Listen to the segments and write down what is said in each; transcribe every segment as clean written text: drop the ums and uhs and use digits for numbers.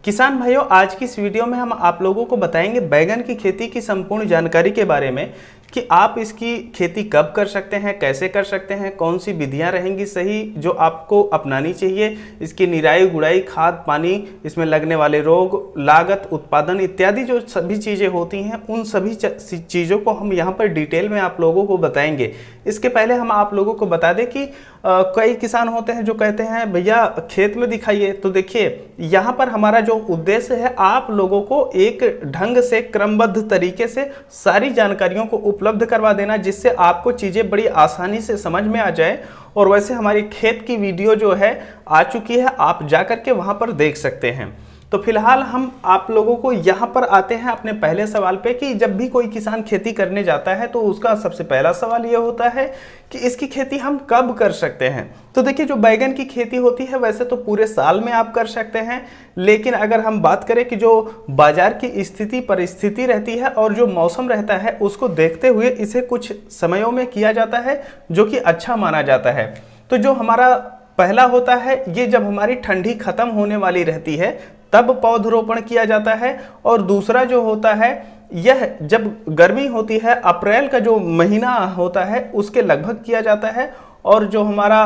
किसान भाइयों, आज की इस वीडियो में हम आप लोगों को बताएंगे बैगन की खेती की संपूर्ण जानकारी के बारे में कि आप इसकी खेती कब कर सकते हैं, कैसे कर सकते हैं, कौन सी विधियां रहेंगी सही जो आपको अपनानी चाहिए, इसकी निराई गुड़ाई, खाद पानी, इसमें लगने वाले रोग, लागत, उत्पादन इत्यादि जो सभी चीज़ें होती हैं उन सभी चीज़ों को हम यहाँ पर डिटेल में आप लोगों को बताएंगे। इसके पहले हम आप लोगों को बता दें कि कई किसान होते हैं जो कहते हैं भैया खेत में दिखाइए। तो देखिए, यहाँ पर हमारा जो उद्देश्य है आप लोगों को एक ढंग से क्रमबद्ध तरीके से सारी जानकारियों को उपलब्ध करवा देना, जिससे आपको चीज़ें बड़ी आसानी से समझ में आ जाए। और वैसे हमारी खेत की वीडियो जो है आ चुकी है, आप जा करके वहाँ पर देख सकते हैं। तो फिलहाल हम आप लोगों को यहाँ पर आते हैं अपने पहले सवाल पे कि जब भी कोई किसान खेती करने जाता है तो उसका सबसे पहला सवाल ये होता है कि इसकी खेती हम कब कर सकते हैं। तो देखिए, जो बैगन की खेती होती है वैसे तो पूरे साल में आप कर सकते हैं, लेकिन अगर हम बात करें कि जो बाजार की स्थिति परिस्थिति रहती है और जो मौसम रहता है उसको देखते हुए इसे कुछ समयों में किया जाता है जो कि अच्छा माना जाता है। तो जो हमारा पहला होता है, ये जब हमारी ठंडी खत्म होने वाली रहती है तब पौधरोपण किया जाता है। और दूसरा जो होता है, यह जब गर्मी होती है, अप्रैल का जो महीना होता है उसके लगभग किया जाता है। और जो हमारा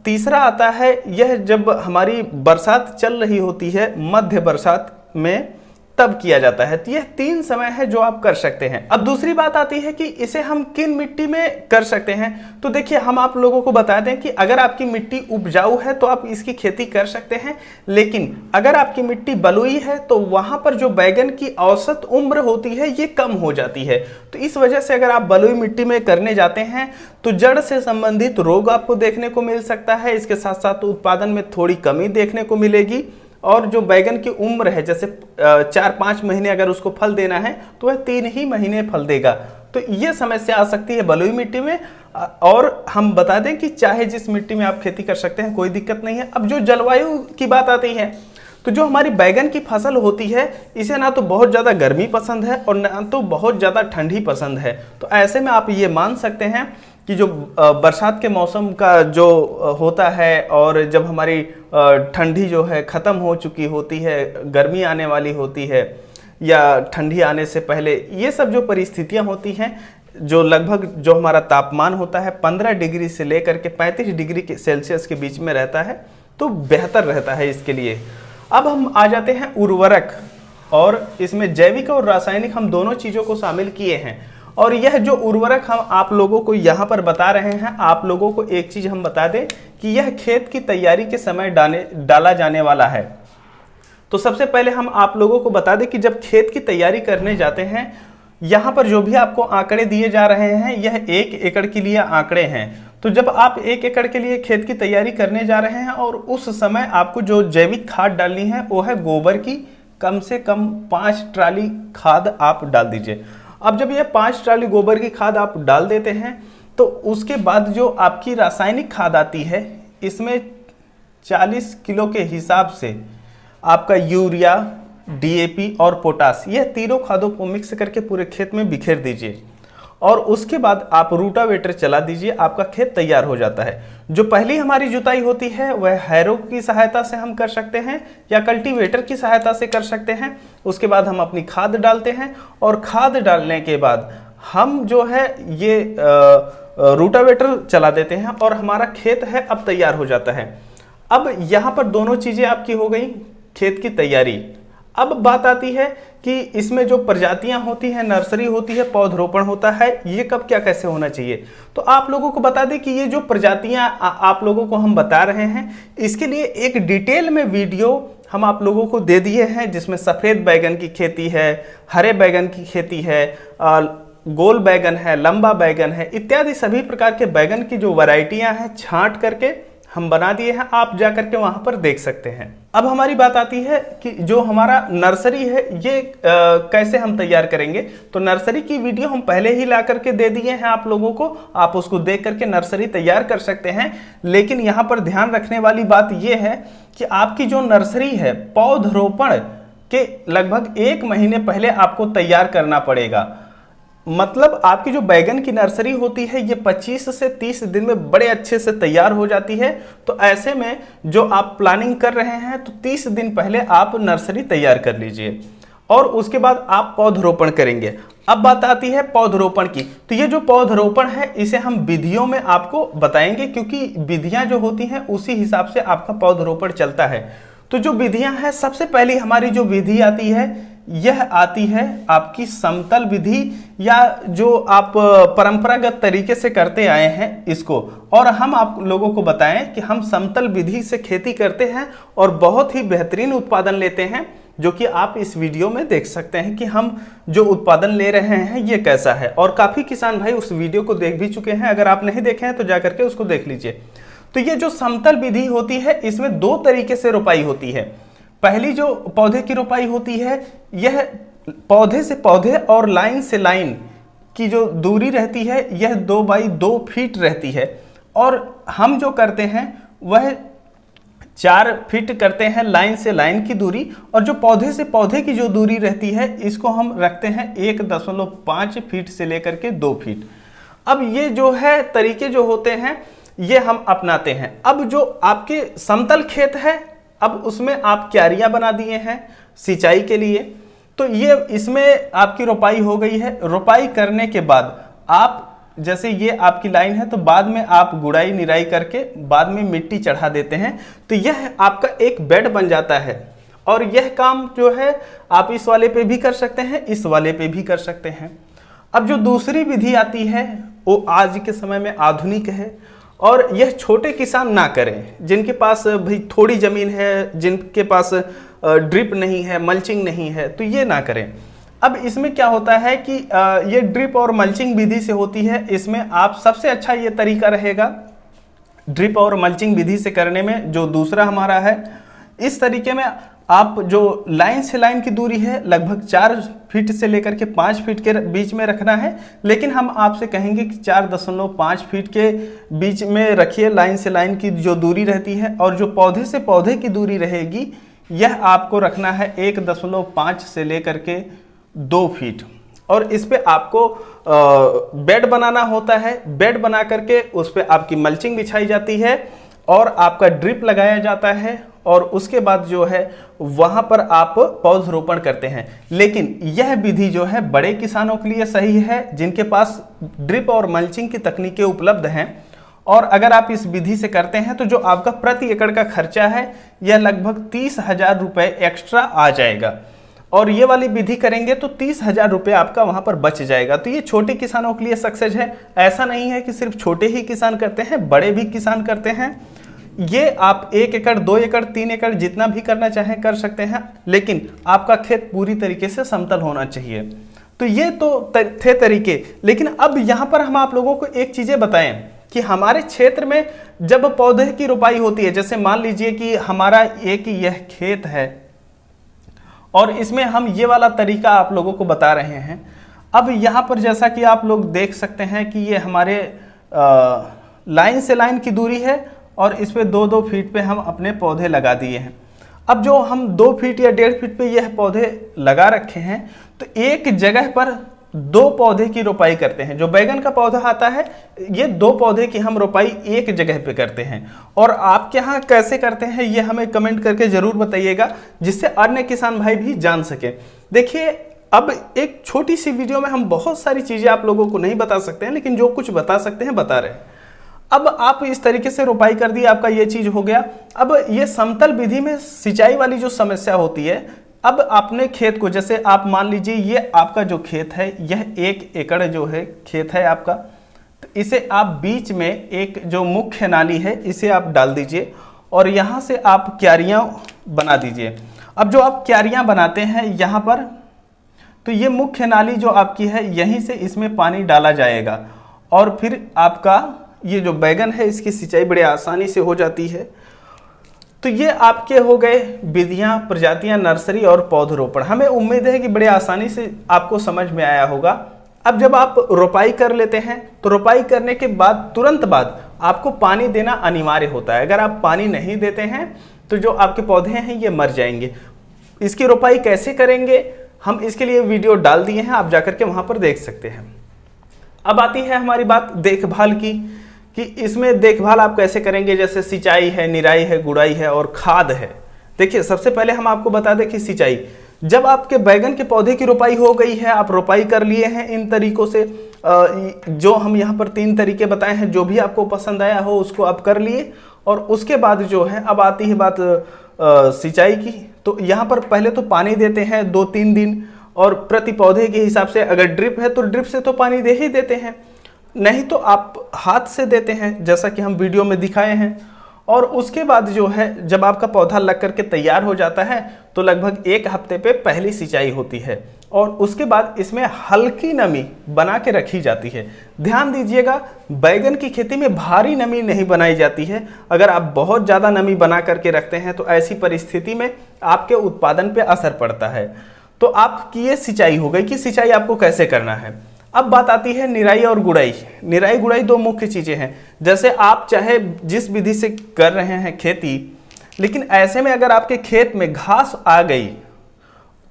तीसरा आता है, यह जब हमारी बरसात चल रही होती है, मध्य बरसात में, तब किया जाता है। तो यह 3 समय है जो आप कर सकते हैं। अब दूसरी बात आती है कि इसे हम किन मिट्टी में कर सकते हैं। तो देखिए, हम आप लोगों को बता दें कि अगर आपकी मिट्टी उपजाऊ है तो आप इसकी खेती कर सकते हैं, लेकिन अगर आपकी मिट्टी बलुई है तो वहां पर जो बैगन की औसत उम्र होती है ये कम हो जाती है। तो इस वजह से अगर आप बलुई मिट्टी में करने जाते हैं तो जड़ से संबंधित रोग आपको देखने को मिल सकता है। इसके साथ साथ उत्पादन में थोड़ी कमी देखने को मिलेगी। और जो बैगन की उम्र है, जैसे 4-5 महीने अगर उसको फल देना है तो वह 3 ही महीने फल देगा। तो ये समस्या आ सकती है बलुई मिट्टी में। और हम बता दें कि चाहे जिस मिट्टी में आप खेती कर सकते हैं, कोई दिक्कत नहीं है। अब जो जलवायु की बात आती है, तो जो हमारी बैगन की फसल होती है इसे ना तो बहुत ज़्यादा गर्मी पसंद है और ना तो बहुत ज़्यादा ठंडी पसंद है। तो ऐसे में आप ये मान सकते हैं कि जो बरसात के मौसम का जो होता है और जब हमारी ठंडी जो है ख़त्म हो चुकी होती है, गर्मी आने वाली होती है या ठंडी आने से पहले, ये सब जो परिस्थितियां होती हैं, जो लगभग जो हमारा तापमान होता है 15 डिग्री से लेकर के 35 डिग्री सेल्सियस के बीच में रहता है, तो बेहतर रहता है इसके लिए। अब हम आ जाते हैं उर्वरक, और इसमें जैविक और रासायनिक हम दोनों चीज़ों को शामिल किए हैं। और यह जो उर्वरक हम आप लोगों को यहाँ पर बता रहे हैं, आप लोगों को एक चीज़ हम बता दें कि यह खेत की तैयारी के समय डाला जाने वाला है। तो सबसे पहले हम आप लोगों को बता दें कि जब खेत की तैयारी करने जाते हैं, यहाँ पर जो भी आपको आंकड़े दिए जा रहे हैं यह 1 एकड़ के लिए आंकड़े हैं। तो जब आप 1 एकड़ के लिए खेत की तैयारी करने जा रहे हैं और उस समय आपको जो जैविक खाद डालनी है वो है गोबर की कम से कम 5 ट्राली खाद आप डाल दीजिए। अब जब ये 5 ट्राली गोबर की खाद आप डाल देते हैं तो उसके बाद जो आपकी रासायनिक खाद आती है, इसमें 40 किलो के हिसाब से आपका यूरिया, डीएपी और पोटास, यह तीनों खादों को मिक्स करके पूरे खेत में बिखेर दीजिए। और उसके बाद आप रूटावेटर चला दीजिए, आपका खेत तैयार हो जाता है। जो पहली हमारी जुताई होती है वह हैरो की सहायता से हम कर सकते हैं या कल्टीवेटर की सहायता से कर सकते हैं। उसके बाद हम अपनी खाद डालते हैं और खाद डालने के बाद हम जो है ये रूटावेटर चला देते हैं और हमारा खेत है अब तैयार हो जाता है। अब यहाँ पर दोनों चीज़ें आपकी हो गई, खेत की तैयारी। अब बात आती है कि इसमें जो प्रजातियां होती हैं, नर्सरी होती है, पौधरोपण होता है, ये कब क्या कैसे होना चाहिए। तो आप लोगों को बता दें कि ये जो प्रजातियां आप लोगों को हम बता रहे हैं, इसके लिए एक डिटेल में वीडियो हम आप लोगों को दे दिए हैं, जिसमें सफ़ेद बैगन की खेती है, हरे बैगन की खेती है, गोल बैगन है, लंबा बैगन है, इत्यादि सभी प्रकार के बैगन की जो वैरायटियां हैं छांट करके हम बना दिए हैं, आप जा करके वहां पर देख सकते हैं। अब हमारी बात आती है कि जो हमारा नर्सरी है ये कैसे हम तैयार करेंगे। तो नर्सरी की वीडियो हम पहले ही ला करके दे दिए हैं आप लोगों को, आप उसको देख करके नर्सरी तैयार कर सकते हैं। लेकिन यहाँ पर ध्यान रखने वाली बात ये है कि आपकी जो नर्सरी है, पौधरोपण के लगभग 1 महीने पहले आपको तैयार करना पड़ेगा। मतलब आपकी जो बैगन की नर्सरी होती है ये 25 से 30 दिन में बड़े अच्छे से तैयार हो जाती है। तो ऐसे में जो आप प्लानिंग कर रहे हैं तो 30 दिन पहले आप नर्सरी तैयार कर लीजिए और उसके बाद आप पौधरोपण करेंगे। अब बात आती है पौधरोपण की। तो ये जो पौधरोपण है इसे हम विधियों में आपको बताएंगे, क्योंकि विधियां जो होती हैं उसी हिसाब से आपका पौधरोपण चलता है। तो जो विधियां हैं, सबसे पहली हमारी जो विधि आती है यह आती है आपकी समतल विधि, या जो आप परंपरागत तरीके से करते आए हैं इसको। और हम आप लोगों को बताएं कि हम समतल विधि से खेती करते हैं और बहुत ही बेहतरीन उत्पादन लेते हैं, जो कि आप इस वीडियो में देख सकते हैं कि हम जो उत्पादन ले रहे हैं ये कैसा है। और काफ़ी किसान भाई उस वीडियो को देख भी चुके हैं, अगर आप नहीं देखे हैं तो जा करके उसको देख लीजिए। तो ये जो समतल विधि होती है इसमें दो तरीके से रोपाई होती है। पहली जो पौधे की रोपाई होती है यह पौधे से पौधे और लाइन से लाइन की जो दूरी रहती है यह 2 बाई 2 फीट रहती है, और हम जो करते हैं वह 4 फीट करते हैं लाइन से लाइन की दूरी, और जो पौधे से पौधे की जो दूरी रहती है इसको हम रखते हैं 1.5 फीट से लेकर के 2 फीट। अब ये जो है तरीके जो होते हैं ये हम अपनाते हैं। अब जो आपके समतल खेत है अब उसमें आप क्यारियां बना दिए हैं सिंचाई के लिए, तो ये इसमें आपकी रोपाई हो गई है। रोपाई करने के बाद आप जैसे ये आपकी लाइन है तो बाद में आप गुड़ाई निराई करके बाद में मिट्टी चढ़ा देते हैं, तो यह आपका एक बेड बन जाता है। और यह काम जो है आप इस वाले पे भी कर सकते हैं, इस वाले पे भी कर सकते हैं। अब जो दूसरी विधि आती है वो आज के समय में आधुनिक है, और यह छोटे किसान ना करें, जिनके पास भाई थोड़ी ज़मीन है, जिनके पास ड्रिप नहीं है, मल्चिंग नहीं है, तो ये ना करें। अब इसमें क्या होता है कि ये ड्रिप और मल्चिंग विधि से होती है। इसमें आप सबसे अच्छा ये तरीका रहेगा ड्रिप और मल्चिंग विधि से करने में, जो दूसरा हमारा है। इस तरीके में आप जो लाइन से लाइन की दूरी है लगभग 4 फीट से लेकर के 5 फीट के बीच में रखना है, लेकिन हम आपसे कहेंगे कि 4.5 फीट के बीच में रखिए लाइन से लाइन की जो दूरी रहती है। और जो पौधे से पौधे की दूरी रहेगी यह आपको रखना है 1.5 से लेकर के 2 फीट। और इस पे आपको बेड बनाना होता है। बेड बना करके उस पे आपकी मल्चिंग बिछाई जाती है और आपका ड्रिप लगाया जाता है, और उसके बाद जो है वहां पर आप पौधरोपण करते हैं। लेकिन यह विधि जो है बड़े किसानों के लिए सही है, जिनके पास ड्रिप और मल्चिंग की तकनीकें उपलब्ध हैं। और अगर आप इस विधि से करते हैं तो जो आपका प्रति एकड़ का खर्चा है यह लगभग 30,000 रुपये एक्स्ट्रा आ जाएगा। और ये वाली विधि करेंगे तो 30,000 रुपये आपका वहां पर बच जाएगा। तो ये छोटे किसानों के लिए सक्सेस है। ऐसा नहीं है कि सिर्फ छोटे ही किसान करते हैं, बड़े भी किसान करते हैं। ये आप 1 एकड़ 2 एकड़ 3 एकड़ जितना भी करना चाहें कर सकते हैं, लेकिन आपका खेत पूरी तरीके से समतल होना चाहिए। तो ये तो थे तरीके। लेकिन अब यहाँ पर हम आप लोगों को एक चीज़ें बताएं कि हमारे क्षेत्र में जब पौधे की रोपाई होती है, जैसे मान लीजिए कि हमारा एक यह खेत है और इसमें हम ये वाला तरीका आप लोगों को बता रहे हैं। अब यहाँ पर जैसा कि आप लोग देख सकते हैं कि ये हमारे लाइन से लाइन की दूरी है और इस पे 2-2 फीट पे हम अपने पौधे लगा दिए हैं। अब जो हम 2 फीट या 1.5 फीट पे यह पौधे लगा रखे हैं, तो एक जगह पर 2 पौधे की रोपाई करते हैं। जो बैगन का पौधा आता है ये 2 पौधे की हम रोपाई एक जगह पे करते हैं। और आपके यहाँ कैसे करते हैं ये हमें कमेंट करके ज़रूर बताइएगा, जिससे अन्य किसान भाई भी जान सके। देखिए, अब एक छोटी सी वीडियो में हम बहुत सारी चीज़ें आप लोगों को नहीं बता सकते हैं, लेकिन जो कुछ बता सकते हैं बता रहे हैं। अब आप इस तरीके से रोपाई कर दी, आपका ये चीज हो गया। अब ये समतल विधि में सिंचाई वाली जो समस्या होती है, अब आपने खेत को, जैसे आप मान लीजिए ये आपका जो खेत है यह 1 एकड़ जो है खेत है आपका, तो इसे आप बीच में एक जो मुख्य नाली है इसे आप डाल दीजिए और यहाँ से आप क्यारियाँ बना दीजिए। अब जो आप क्यारियाँ बनाते हैं यहाँ पर, तो ये मुख्य नाली जो आपकी है यहीं से इसमें पानी डाला जाएगा और फिर आपका ये जो बैगन है इसकी सिंचाई बड़े आसानी से हो जाती है। तो ये आपके हो गए विधियां, प्रजातियां, नर्सरी और पौधरोपण। हमें उम्मीद है कि बड़े आसानी से आपको समझ में आया होगा। अब जब आप रोपाई कर लेते हैं तो रोपाई करने के बाद तुरंत बाद आपको पानी देना अनिवार्य होता है। अगर आप पानी नहीं देते हैं तो जो आपके पौधे हैं ये मर जाएंगे। इसकी रोपाई कैसे करेंगे हम इसके लिए वीडियो डाल दिए हैं, आप जाकर के वहाँ पर देख सकते हैं। अब आती है हमारी बात देखभाल की, कि इसमें देखभाल आप कैसे करेंगे। जैसे सिंचाई है, निराई है, गुड़ाई है और खाद है। देखिए सबसे पहले हम आपको बता दें कि सिंचाई, जब आपके बैगन के पौधे की रोपाई हो गई है, आप रोपाई कर लिए हैं इन तरीकों से, जो हम यहाँ पर 3 तरीके बताए हैं, जो भी आपको पसंद आया हो उसको आप कर लिए। और उसके बाद जो है अब आती है बात सिंचाई की। तो यहाँ पर पहले तो पानी देते हैं 2-3 दिन, और प्रति पौधे के हिसाब से अगर ड्रिप है तो ड्रिप से तो पानी दे ही देते हैं, नहीं तो आप हाथ से देते हैं जैसा कि हम वीडियो में दिखाए हैं। और उसके बाद जो है जब आपका पौधा लग करके तैयार हो जाता है तो लगभग 1 हफ्ते पे पहली सिंचाई होती है, और उसके बाद इसमें हल्की नमी बना के रखी जाती है। ध्यान दीजिएगा, बैगन की खेती में भारी नमी नहीं बनाई जाती है। अगर आप बहुत ज़्यादा नमी बना करके रखते हैं तो ऐसी परिस्थिति में आपके उत्पादन पे असर पड़ता है। तो आपकी ये सिंचाई हो गई कि सिंचाई आपको कैसे करना है। अब बात आती है निराई और गुड़ाई। निराई गुड़ाई 2 मुख्य चीज़ें हैं। जैसे आप चाहे जिस विधि से कर रहे हैं खेती, लेकिन ऐसे में अगर आपके खेत में घास आ गई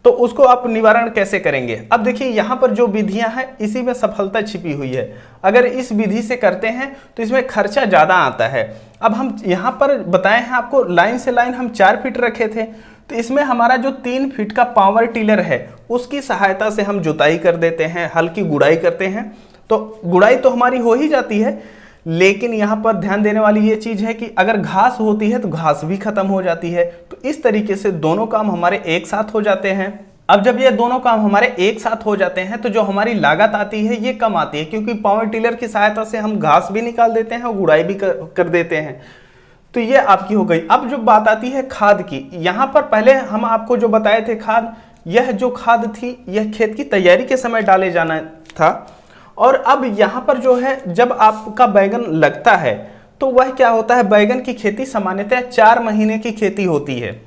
तो उसको आप निवारण कैसे करेंगे। अब देखिए यहाँ पर जो विधियां हैं इसी में सफलता छिपी हुई है। अगर इस विधि से करते हैं तो इसमें खर्चा ज़्यादा आता है। अब हम यहाँ पर बताए हैं आपको, लाइन से लाइन हम 4 फीट रखे थे, तो इसमें हमारा जो 3 फीट का पावर टिलर है उसकी सहायता से हम जुताई कर देते हैं, हल्की गुड़ाई करते हैं। तो गुड़ाई तो हमारी हो ही जाती है, लेकिन यहाँ पर ध्यान देने वाली ये चीज़ है कि अगर घास होती है तो घास भी खत्म हो जाती है। तो इस तरीके से दोनों काम हमारे एक साथ हो जाते हैं। अब जब ये दोनों काम हमारे एक साथ हो जाते हैं तो जो हमारी लागत आती है ये कम आती है, क्योंकि पावर टिलर की सहायता से हम घास भी निकाल देते हैं और गुड़ाई भी कर देते हैं। तो ये आपकी हो गई। अब जो बात आती है खाद की, यहाँ पर पहले हम आपको जो बताए थे खाद, यह जो खाद थी यह खेत की तैयारी के समय डाले जाना था। और अब यहाँ पर जो है जब आपका बैगन लगता है तो वह क्या होता है, बैगन की खेती सामान्यतः 4 महीने की खेती होती है।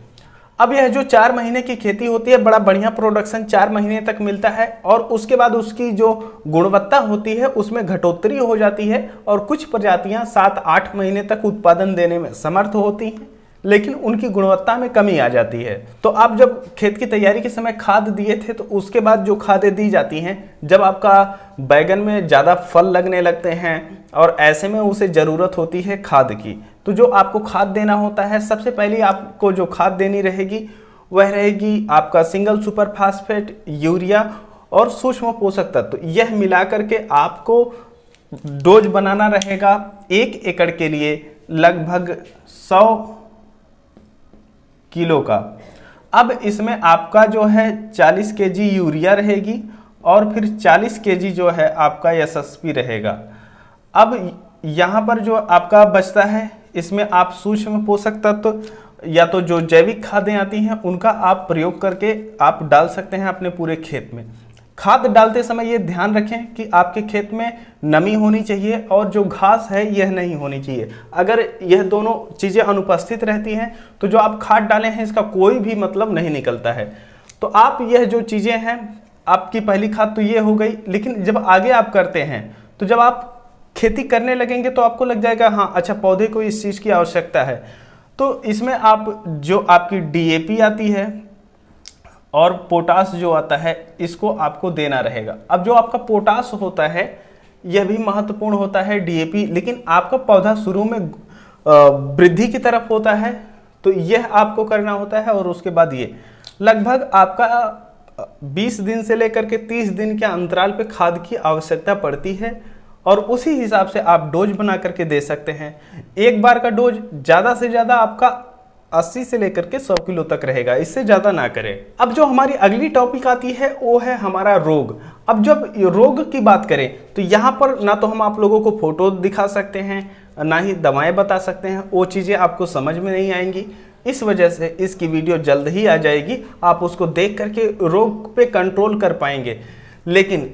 अब यह जो 4 महीने की खेती होती है, बड़ा बढ़िया प्रोडक्शन 4 महीने तक मिलता है, और उसके बाद उसकी जो गुणवत्ता होती है उसमें घटोत्तरी हो जाती है, और कुछ प्रजातियां 7-8 महीने तक उत्पादन देने में समर्थ होती हैं, लेकिन उनकी गुणवत्ता में कमी आ जाती है। तो आप जब खेत की तैयारी के समय खाद दिए थे तो उसके बाद जो खादें दी जाती हैं, जब आपका बैगन में ज़्यादा फल लगने लगते हैं और ऐसे में उसे ज़रूरत होती है खाद की, तो जो आपको खाद देना होता है, सबसे पहले आपको जो खाद देनी रहेगी वह रहेगी आपका सिंगल सुपर फास्फेट, यूरिया और सूक्ष्म पोषक तत्व। यह मिलाकर के आपको डोज बनाना रहेगा 1 एकड़ के लिए लगभग 100 किलो का। अब इसमें आपका जो है 40 केजी यूरिया रहेगी और फिर 40 केजी जो है आपका एसएसपी रहेगा। अब यहाँ पर जो आपका बचता है इसमें आप सूक्ष्म पोषक तत्व या तो जो जैविक खादें आती हैं उनका आप प्रयोग करके आप डाल सकते हैं अपने पूरे खेत में। खाद डालते समय ये ध्यान रखें कि आपके खेत में नमी होनी चाहिए और जो घास है यह नहीं होनी चाहिए। अगर यह दोनों चीज़ें अनुपस्थित रहती हैं तो जो आप खाद डाले हैं इसका कोई भी मतलब नहीं निकलता है। तो आप यह जो चीज़ें हैं, आपकी पहली खाद तो ये हो गई, लेकिन जब आगे आप करते हैं तो जब आप खेती करने लगेंगे तो आपको लग जाएगा हाँ अच्छा पौधे को इस चीज़ की आवश्यकता है, तो इसमें आप जो आपकी डीएपी आती है और पोटास जो आता है इसको आपको देना रहेगा। अब जो आपका पोटास होता है यह भी महत्वपूर्ण होता है डीएपी, लेकिन आपका पौधा शुरू में वृद्धि की तरफ होता है तो यह आपको करना होता है। और उसके बाद ये लगभग आपका 20 दिन से लेकर के 30 दिन के अंतराल पे खाद की आवश्यकता पड़ती है, और उसी हिसाब से आप डोज बना करके दे सकते हैं। एक बार का डोज ज़्यादा से ज़्यादा आपका 80 से लेकर के 100 किलो तक रहेगा, इससे ज़्यादा ना करें। अब जो हमारी अगली टॉपिक आती है वो है हमारा रोग। अब जब रोग की बात करें तो यहाँ पर ना तो हम आप लोगों को फोटो दिखा सकते हैं ना ही दवाएं बता सकते हैं, वो चीज़ें आपको समझ में नहीं आएंगी। इस वजह से इसकी वीडियो जल्द ही आ जाएगी, आप उसको देख करके रोग पे कंट्रोल कर पाएंगे। लेकिन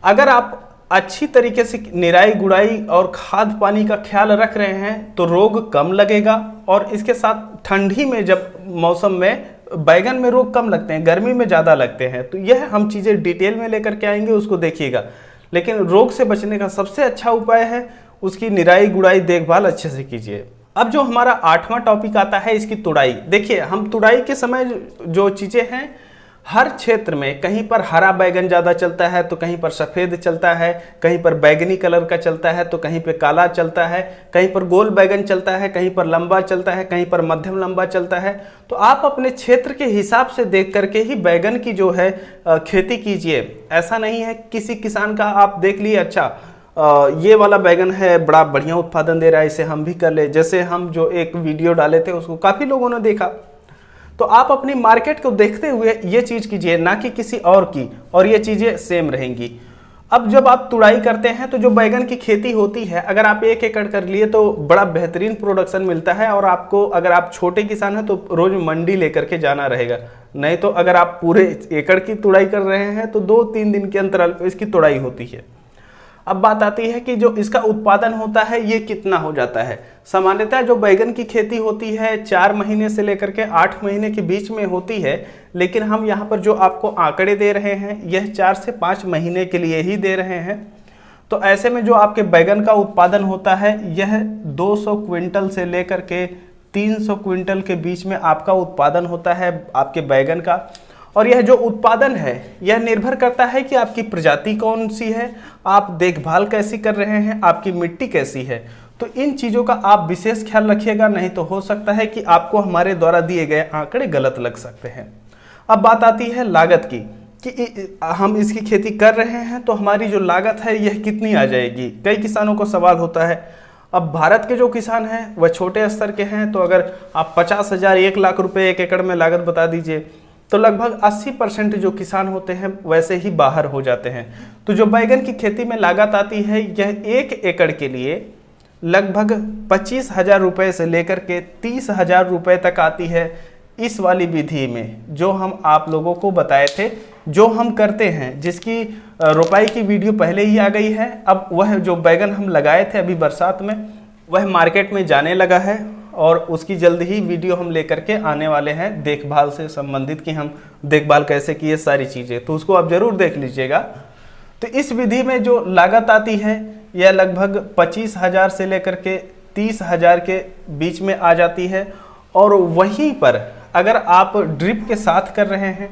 अगर आप अच्छी तरीके से निराई गुड़ाई और खाद पानी का ख्याल रख रहे हैं तो रोग कम लगेगा। और इसके साथ ठंडी में जब मौसम में बैगन में रोग कम लगते हैं, गर्मी में ज़्यादा लगते हैं, तो यह हम चीज़ें डिटेल में लेकर के आएंगे, उसको देखिएगा। लेकिन रोग से बचने का सबसे अच्छा उपाय है उसकी निराई गुड़ाई देखभाल अच्छे से कीजिए। अब जो हमारा 8वां टॉपिक आता है इसकी तुड़ाई। देखिए हम तुड़ाई के समय जो चीज़ें हैं हर क्षेत्र में कहीं पर हरा बैगन ज़्यादा चलता है तो कहीं पर सफ़ेद चलता है, कहीं पर बैगनी कलर का चलता है तो कहीं पर काला चलता है, कहीं पर गोल बैगन चलता है, कहीं पर लंबा चलता है, कहीं पर मध्यम लंबा चलता है। तो आप अपने क्षेत्र के हिसाब से देख करके ही बैगन की जो है खेती कीजिए। ऐसा नहीं है किसी किसान का आप देख लिए, अच्छा ये वाला बैगन है बड़ा बढ़िया उत्पादन दे रहा है, इसे हम भी कर ले। जैसे हम जो एक वीडियो डाले थे उसको काफ़ी लोगों ने देखा। तो आप अपनी मार्केट को देखते हुए ये चीज़ कीजिए, ना कि किसी और की, और ये चीज़ें सेम रहेंगी। अब जब आप तुड़ाई करते हैं तो जो बैगन की खेती होती है, अगर आप 1 एकड़ कर लिए तो बड़ा बेहतरीन प्रोडक्शन मिलता है। और आपको, अगर आप छोटे किसान हैं तो रोज मंडी लेकर के जाना रहेगा, नहीं तो अगर आप पूरे एकड़ की तुड़ाई कर रहे हैं तो 2-3 दिन के अंतराल पर इसकी तुड़ाई होती है। अब बात आती है कि जो इसका उत्पादन होता है ये कितना हो जाता है। सामान्यतः जो बैगन की खेती होती है 4 महीने से लेकर के 8 महीने के बीच में होती है, लेकिन हम यहाँ पर जो आपको आंकड़े दे रहे हैं यह 4 से 5 महीने के लिए ही दे रहे हैं। तो ऐसे में जो आपके बैगन का उत्पादन होता है यह 200 क्विंटल से लेकर के 300 क्विंटल के बीच में आपका उत्पादन होता है आपके बैगन का। और यह जो उत्पादन है यह निर्भर करता है कि आपकी प्रजाति कौन सी है, आप देखभाल कैसी कर रहे हैं, आपकी मिट्टी कैसी है। तो इन चीज़ों का आप विशेष ख्याल रखिएगा, नहीं तो हो सकता है कि आपको हमारे द्वारा दिए गए आंकड़े गलत लग सकते हैं। अब बात आती है लागत की, कि हम इसकी खेती कर रहे हैं तो हमारी जो लागत है यह कितनी आ जाएगी। कई किसानों को सवाल होता है। अब भारत के जो किसान हैं वह छोटे स्तर के हैं, तो अगर आप 50,000 1 लाख रुपए 1 एकड़ में लागत बता दीजिए तो लगभग 80% जो किसान होते हैं वैसे ही बाहर हो जाते हैं। तो जो बैगन की खेती में लागत आती है यह 1 एकड़ के लिए लगभग 25,000 रुपये से लेकर के 30,000 रुपये तक आती है। इस वाली विधि में जो हम आप लोगों को बताए थे, जो हम करते हैं, जिसकी रोपाई की वीडियो पहले ही आ गई है। अब वह जो बैगन हम लगाए थे अभी बरसात में वह मार्केट में जाने लगा है और उसकी जल्द ही वीडियो हम लेकर के आने वाले हैं, देखभाल से संबंधित कि हम देखभाल कैसे किए सारी चीज़ें, तो उसको आप ज़रूर देख लीजिएगा। तो इस विधि में जो लागत आती है यह लगभग 25,000 से लेकर के 30,000 के बीच में आ जाती है। और वहीं पर अगर आप ड्रिप के साथ कर रहे हैं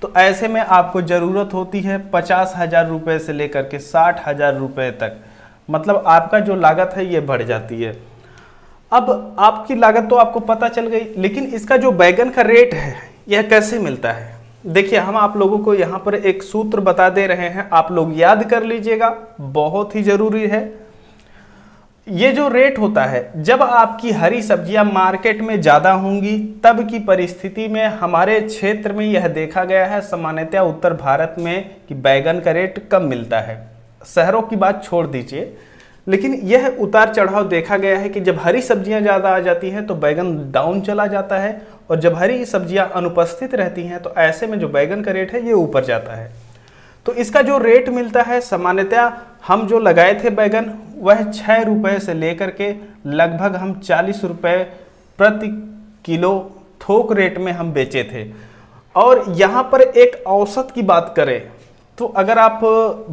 तो ऐसे में आपको ज़रूरत होती है 50,000 रुपये से लेकर के 60,000 रुपये तक, मतलब आपका जो लागत है ये बढ़ जाती है। अब आपकी लागत तो आपको पता चल गई, लेकिन इसका जो बैगन का रेट है यह कैसे मिलता है। देखिए, हम आप लोगों को यहाँ पर एक सूत्र बता दे रहे हैं, आप लोग याद कर लीजिएगा, बहुत ही ज़रूरी है। ये जो रेट होता है, जब आपकी हरी सब्जियां मार्केट में ज़्यादा होंगी तब की परिस्थिति में हमारे क्षेत्र में यह देखा गया है, सामान्यतः उत्तर भारत में, कि बैगन का रेट कम मिलता है। शहरों की बात छोड़ दीजिए, लेकिन यह उतार चढ़ाव देखा गया है कि जब हरी सब्जियां ज़्यादा आ जाती हैं तो बैगन डाउन चला जाता है, और जब हरी सब्जियां अनुपस्थित रहती हैं तो ऐसे में जो बैगन का रेट है ये ऊपर जाता है। तो इसका जो रेट मिलता है, सामान्यतः हम जो लगाए थे बैगन वह 6 रुपये से लेकर के लगभग हम 40 रुपये प्रति किलो थोक रेट में हम बेचे थे। और यहाँ पर एक औसत की बात करें तो अगर आप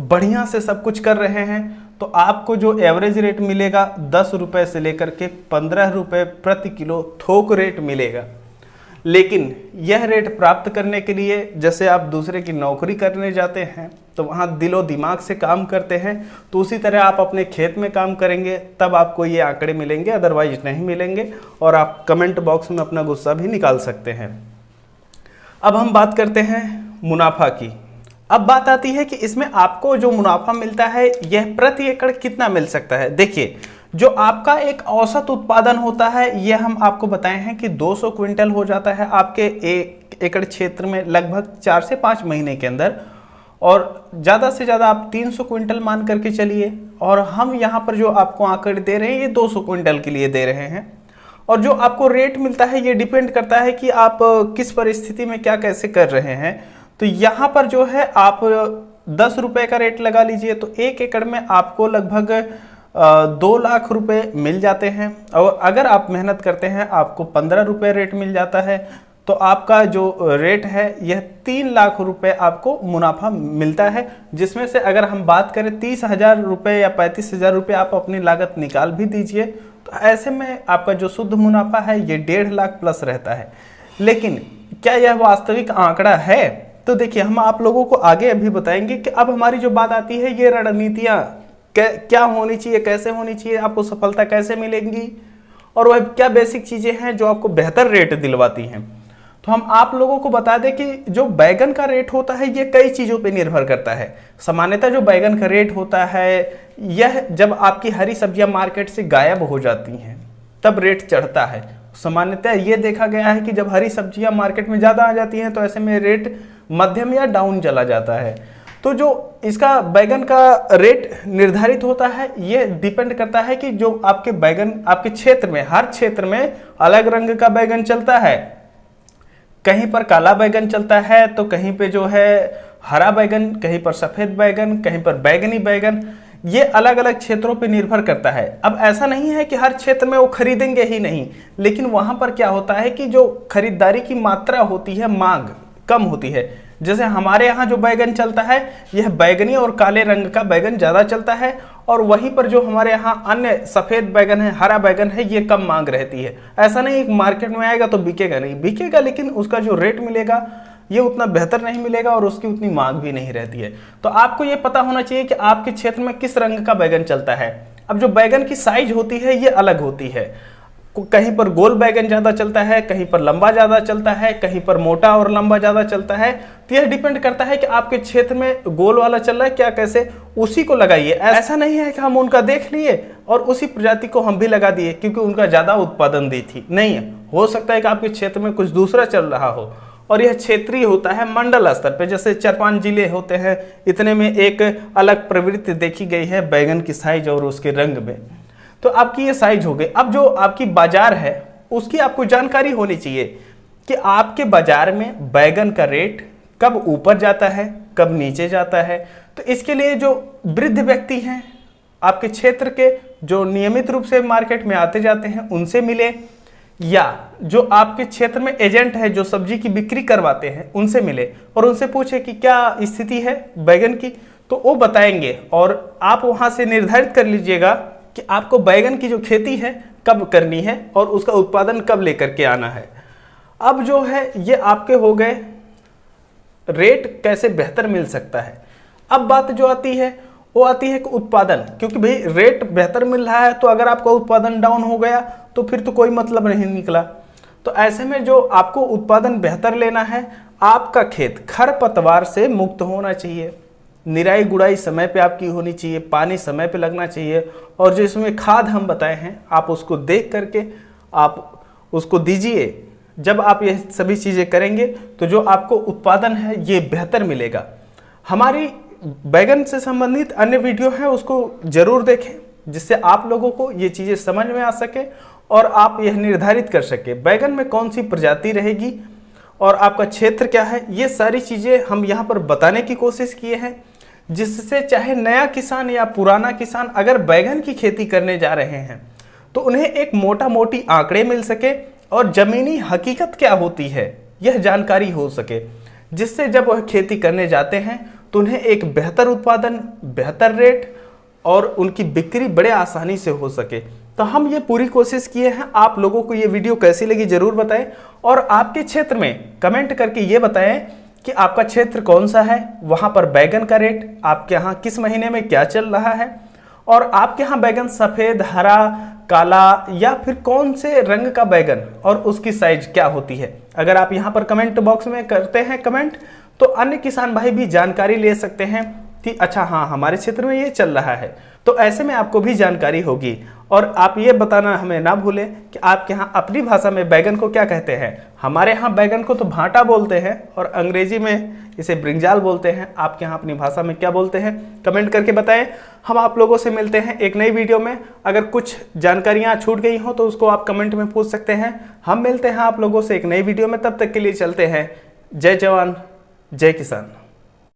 बढ़िया से सब कुछ कर रहे हैं तो आपको जो एवरेज रेट मिलेगा 10 रुपये से लेकर के 15 रुपये प्रति किलो थोक रेट मिलेगा। लेकिन यह रेट प्राप्त करने के लिए, जैसे आप दूसरे की नौकरी करने जाते हैं तो वहाँ दिलो दिमाग से काम करते हैं, तो उसी तरह आप अपने खेत में काम करेंगे तब आपको ये आंकड़े मिलेंगे, अदरवाइज नहीं मिलेंगे। और आप कमेंट बॉक्स में अपना गुस्सा भी निकाल सकते हैं। अब हम बात करते हैं मुनाफा की। अब बात आती है कि इसमें आपको जो मुनाफा मिलता है यह प्रति एकड़ कितना मिल सकता है। देखिए, जो आपका एक औसत उत्पादन होता है यह हम आपको बताए हैं कि 200 क्विंटल हो जाता है आपके 1 एकड़ क्षेत्र में लगभग 4 से 5 महीने के अंदर, और ज़्यादा से ज़्यादा आप 300 क्विंटल मान करके चलिए। और हम यहाँ पर जो आपको आंकड़े दे रहे हैं ये 200 क्विंटल के लिए दे रहे हैं। और जो आपको रेट मिलता है ये डिपेंड करता है कि आप किस परिस्थिति में क्या कैसे कर रहे हैं। तो यहाँ पर जो है आप 10 रुपये का रेट लगा लीजिए तो 1 एकड़ में आपको लगभग 2 लाख रुपए मिल जाते हैं। और अगर आप मेहनत करते हैं आपको 15 रुपये रेट मिल जाता है, तो आपका जो रेट है यह 3 लाख रुपए आपको मुनाफा मिलता है। जिसमें से अगर हम बात करें 30,000 रुपये या 35,000 रुपये आप अपनी लागत निकाल भी दीजिए, तो ऐसे में आपका जो शुद्ध मुनाफा है ये 1.5 लाख प्लस रहता है। लेकिन क्या यह वास्तविक आंकड़ा है? तो देखिए हम आप लोगों को आगे अभी बताएंगे कि अब हमारी जो बात आती है ये रणनीतियाँ क्या होनी चाहिए, कैसे होनी चाहिए, आपको सफलता कैसे मिलेंगी और वह क्या बेसिक चीज़ें हैं जो आपको बेहतर रेट दिलवाती हैं। तो हम आप लोगों को बता दें कि जो बैगन का रेट होता है ये कई चीज़ों पे निर्भर करता है। सामान्यतः जो बैगन का रेट होता है यह जब आपकी हरी सब्जियां मार्केट से गायब हो जाती हैं तब रेट चढ़ता है। सामान्यतः ये देखा गया है कि जब हरी सब्जियां मार्केट में ज़्यादा आ जाती हैं तो ऐसे में रेट मध्यम या डाउन चला जाता है। तो जो इसका बैगन का रेट निर्धारित होता है ये डिपेंड करता है कि जो आपके बैगन आपके क्षेत्र में, हर क्षेत्र में अलग रंग का बैगन चलता है। कहीं पर काला बैगन चलता है तो कहीं पे जो है हरा बैगन, कहीं पर सफ़ेद बैगन, कहीं पर बैगनी बैगन, ये अलग अलग क्षेत्रों पे निर्भर करता है। अब ऐसा नहीं है कि हर क्षेत्र में वो खरीदेंगे ही नहीं, लेकिन वहाँ पर क्या होता है कि जो खरीदारी की मात्रा होती है, मांग कम होती है। जैसे हमारे यहाँ जो बैगन चलता है यह बैगनी और काले रंग का बैगन ज़्यादा चलता है, और वहीं पर जो हमारे यहाँ अन्य सफ़ेद बैगन है, हरा बैगन है, ये कम मांग रहती है। ऐसा नहीं एक मार्केट में आएगा तो बिकेगा नहीं, बिकेगा लेकिन उसका जो रेट मिलेगा ये उतना बेहतर नहीं मिलेगा और उसकी उतनी मांग भी नहीं रहती है। तो आपको ये पता होना चाहिए कि आपके क्षेत्र में किस रंग का बैगन चलता है। अब जो बैगन की साइज होती है ये अलग होती है, कहीं पर गोल बैगन ज़्यादा चलता है, कहीं पर लंबा ज़्यादा चलता है, कहीं पर मोटा और लंबा ज़्यादा चलता है। तो यह डिपेंड करता है कि आपके क्षेत्र में गोल वाला चल रहा है क्या, कैसे, उसी को लगाइए। ऐसा नहीं है कि हम उनका देख लिए और उसी प्रजाति को हम भी लगा दिए क्योंकि उनका ज़्यादा उत्पादन दी थी, नहीं है। हो सकता है कि आपके क्षेत्र में कुछ दूसरा चल रहा हो और यह क्षेत्रीय होता है, मंडल स्तर पे। जैसे 4-5 जिले होते हैं, इतने में एक अलग प्रवृत्ति देखी गई है बैगन की साइज और उसके रंग में। तो आपकी ये साइज हो गई। अब जो आपकी बाजार है उसकी आपको जानकारी होनी चाहिए कि आपके बाजार में बैगन का रेट कब ऊपर जाता है, कब नीचे जाता है। तो इसके लिए जो वृद्ध व्यक्ति हैं आपके क्षेत्र के, जो नियमित रूप से मार्केट में आते जाते हैं, उनसे मिले, या जो आपके क्षेत्र में एजेंट है जो सब्जी की बिक्री करवाते हैं उनसे मिले और उनसे पूछे कि क्या स्थिति है बैगन की, तो वो बताएंगे और आप वहां से निर्धारित कर लीजिएगा कि आपको बैगन की जो खेती है कब करनी है और उसका उत्पादन कब लेकर के आना है। अब जो है ये आपके हो गए रेट कैसे बेहतर मिल सकता है। अब बात जो आती है वो आती है कि उत्पादन, क्योंकि भाई रेट बेहतर मिल रहा है तो अगर आपका उत्पादन डाउन हो गया तो फिर तो कोई मतलब नहीं निकला। तो ऐसे में जो आपको उत्पादन बेहतर लेना है, आपका खेत खरपतवार से मुक्त होना चाहिए, निराई गुड़ाई समय पे आपकी होनी चाहिए, पानी समय पे लगना चाहिए, और जो इसमें खाद हम बताए हैं आप उसको देख करके आप उसको दीजिए। जब आप ये सभी चीज़ें करेंगे तो जो आपको उत्पादन है ये बेहतर मिलेगा। हमारी बैगन से संबंधित अन्य वीडियो है उसको जरूर देखें, जिससे आप लोगों को ये चीज़ें समझ में आ सके और आप यह निर्धारित कर सके बैगन में कौन सी प्रजाति रहेगी और आपका क्षेत्र क्या है। ये सारी चीज़ें हम यहाँ पर बताने की कोशिश किए हैं, जिससे चाहे नया किसान या पुराना किसान अगर बैगन की खेती करने जा रहे हैं तो उन्हें एक मोटा मोटी आंकड़े मिल सके और ज़मीनी हकीकत क्या होती है यह जानकारी हो सके, जिससे जब वह खेती करने जाते हैं तो उन्हें एक बेहतर उत्पादन, बेहतर रेट और उनकी बिक्री बड़े आसानी से हो सके। तो हम ये पूरी कोशिश किए हैं। आप लोगों को ये वीडियो कैसी लगी ज़रूर बताएं और आपके क्षेत्र में कमेंट करके ये बताएं कि आपका क्षेत्र कौन सा है, वहाँ पर बैगन का रेट आपके यहाँ किस महीने में क्या चल रहा है, और आपके यहाँ बैगन सफ़ेद, हरा, काला या फिर कौन से रंग का बैगन और उसकी साइज क्या होती है। अगर आप यहाँ पर कमेंट बॉक्स में करते हैं कमेंट तो अन्य किसान भाई भी जानकारी ले सकते हैं कि अच्छा हाँ हमारे क्षेत्र में ये चल रहा है। तो ऐसे में आपको भी जानकारी होगी। और आप ये बताना हमें ना भूलें कि आपके यहाँ अपनी भाषा में बैगन को क्या कहते हैं। हमारे यहाँ बैगन को तो भांटा बोलते हैं और अंग्रेजी में इसे ब्रिंजाल बोलते हैं। आपके यहाँ अपनी भाषा में क्या बोलते हैं कमेंट करके बताएं। हम आप लोगों से मिलते हैं एक नई वीडियो में। अगर कुछ जानकारियाँ छूट गई हों तो उसको आप कमेंट में पूछ सकते हैं। हम मिलते हैं आप लोगों से एक नई वीडियो में, तब तक के लिए चलते हैं। जय जवान जय किसान।